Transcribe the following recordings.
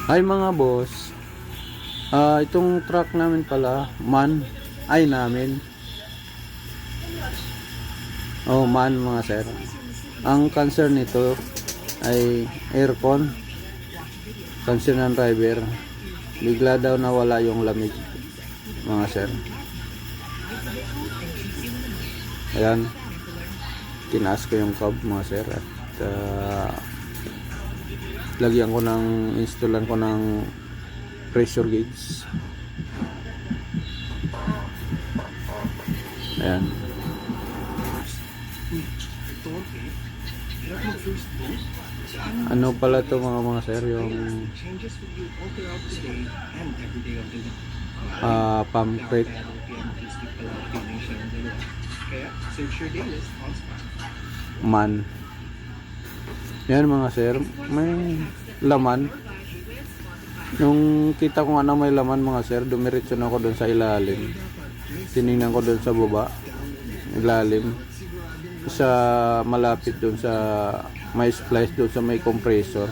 Hi mga boss. Itong truck namin pala, namin. Man mga sir. Ang concern nito ay aircon. Concern ng driver. Bigla daw nawala yung lamig mga sir. Ayan. Tinaas ko yung cab mga sir at lagyan ko installan ko ng pressure gauge. Ayan. Ano pala to mga sir, yung pump crate. Man. Yan mga sir, may laman. Nung kita ko nga na may laman mga sir, dumiretso na ako doon sa ilalim. Tiningnan ko doon sa baba, ilalim. Sa malapit doon sa may splice doon sa may compressor.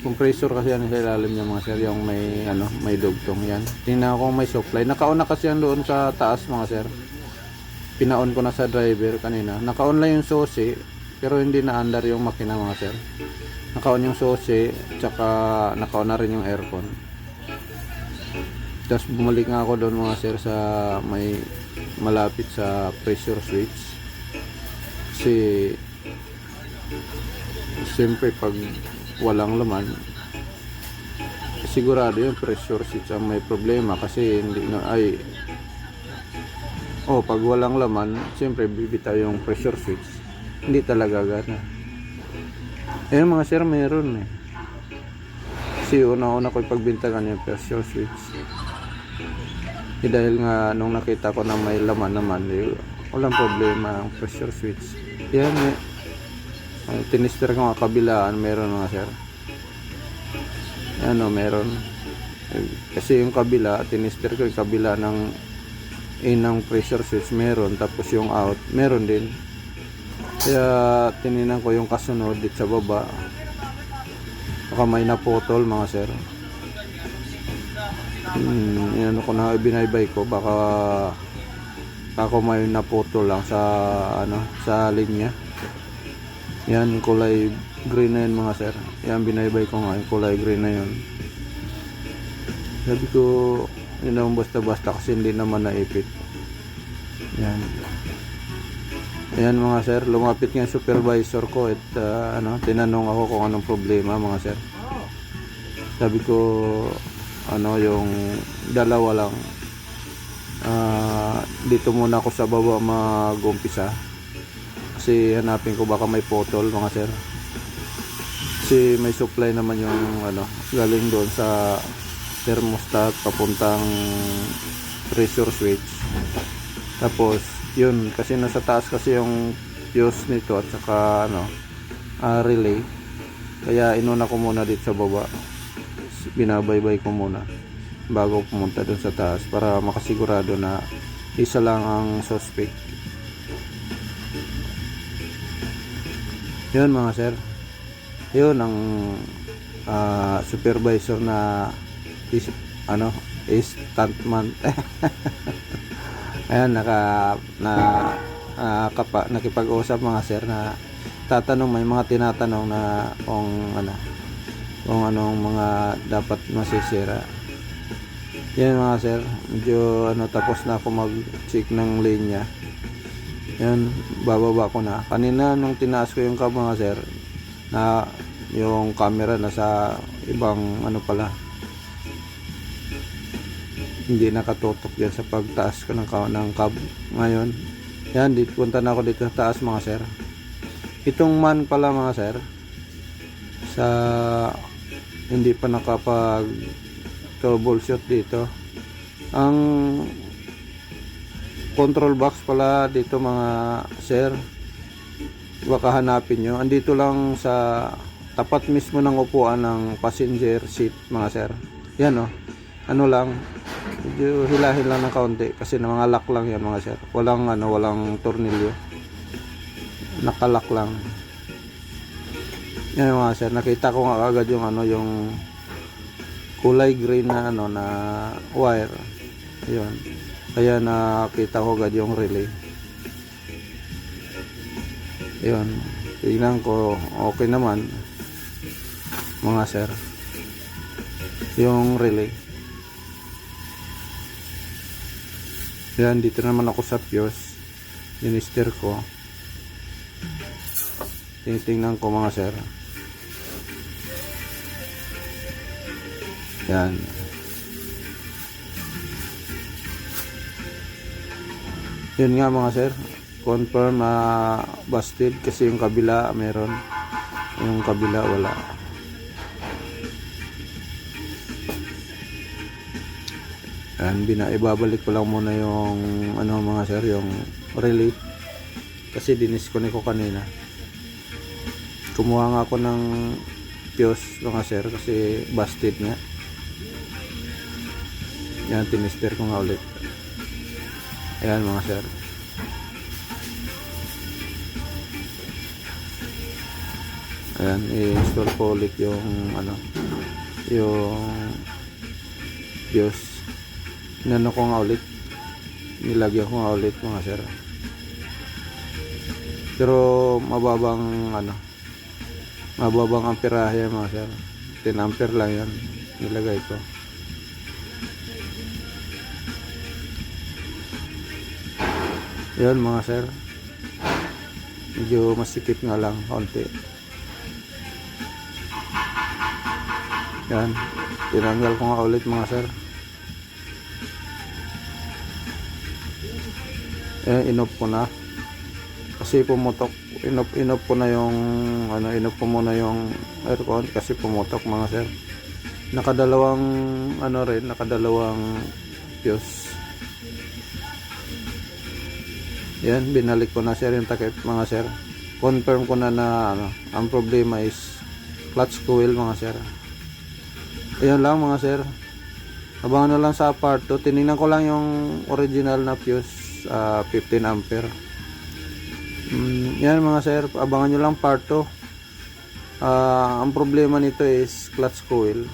Compressor kasi yan sa ilalim niya mga sir, yung may dugtong yan. Tingnan ko kung may supply. Naka-on na kasi yan doon sa taas mga sir. Pina-on ko na sa driver kanina. Naka-on lang yung susi, pero hindi na under yung makina mga sir. Naka-on yung susi, tsaka naka-on na rin yung aircon. Tapos bumalik nga ako doon mga sir sa may malapit sa pressure switch. Kasi siyempre pag walang laman, sigurado yung pressure switch ang may problema kasi pag walang laman, siyempre bibitaw yung pressure switch. Hindi talaga gana. Mga sir, meron eh. Kasi una-una ko ipagbintagan yung pressure switch. Dahil nga nung nakita ko na may laman naman, walang problema ang pressure switch. Yan tinister ko nga kabilaan, meron mga sir. Meron. Kasi yung kabila, tinister ko yung kabila ng inang pressure switch, meron. Tapos yung out, meron din. Kaya tininan ko yung kasunod dito sa baba. Baka may naputol mga sir. Yan ko na binaybay ko, baka ako may naputol lang sa linya. Yan yung kulay green na yun mga sir. Yan binaybay ko nga yung kulay green na yun. Sabi ko yun basta-basta kasi hindi naman naipit. Yan. Ayan mga sir, lumapit nga yung supervisor ko at tinanong ako kung anong problema mga sir. Sabi ko yung dalawa lang, dito muna ako sa baba mag-umpisa kasi hanapin ko baka may potol mga sir. Kasi may supply naman yung galing doon sa thermostat papuntang pressure switch. Tapos yun, kasi nasa taas kasi yung fuse nito at saka relay. Kaya inuna ko muna dito sa baba. Binabaybay ko muna bago pumunta dun sa taas para makasigurado na isa lang ang suspect. Yun mga sir, yun ang supervisor na stuntman. Ayan, nakipag-usap mga sir na tatanong, may mga tinatanong na kung anong mga dapat masisira. Yan mga sir, medyo tapos na ako mag-check ng linya. Yan, bababa ko na. Kanina nung tinaas ko yung cab mga sir, na yung camera nasa ibang pala, hindi nakatutok yan sa pagtaas ko ng cab. Ngayon, yan, punta na ako dito sa taas mga sir. Itong man pala mga sir, sa hindi pa nakapag troubleshoot dito, ang control box pala dito mga sir, baka hanapin nyo, andito lang sa tapat mismo ng upuan ng passenger seat mga sir. Yan lang, medyo hilahin lang ng kaunti kasi na mga lock lang yan mga sir. Walang tornilyo, nakalock lang. Yan mga sir, nakita ko nga agad yung kulay green na ano na wire. Ayun. Kaya nakita ko agad yung relay. Ayun. Tingnan ko, okay naman mga sir. Yung relay. Yan, dito naman ako sa fuse. Minister ko. Tinitingnan ko mga sir. Yan. Yun nga mga sir. Confirm na busted kasi yung kabila meron. Yung kabila wala. Yan, ibabalik ko lang muna yung ano mga sir, yung relay. Kasi dinisconnect ko kanina. Kumuha nga ako ng fuse mga sir kasi busted nga. Yan, tinister ko nga ulit. Ayan mga sir. Ayan, i-install ko ulit yung ano, yung fuse. Inano ko nga ulit, nilagyan ko nga ulit mga sir. Pero mababang ano, mababang amperahe mga sir. 10 ampere lang yan nilagay ko. Yan mga sir, medyo masikip nga lang konti. Yan, tinanggal ko nga ulit mga sir. Inop ko na kasi pumutok. Inop ko na yung ano, inop ko muna yung aircon kasi pumutok mga sir. Nakadalawang ano rin, nakadalawang fuse. Yan, binalik ko na sir yung takip mga sir. Confirm ko na ano, ang problema is clutch coil mga sir. Ayan lang mga sir. Abangan na lang sa part 2. Tinignan ko lang yung original na fuse, 15 ampere. Yan mga sir, abangan nyo lang part 2. Ang problema nito is clutch coil.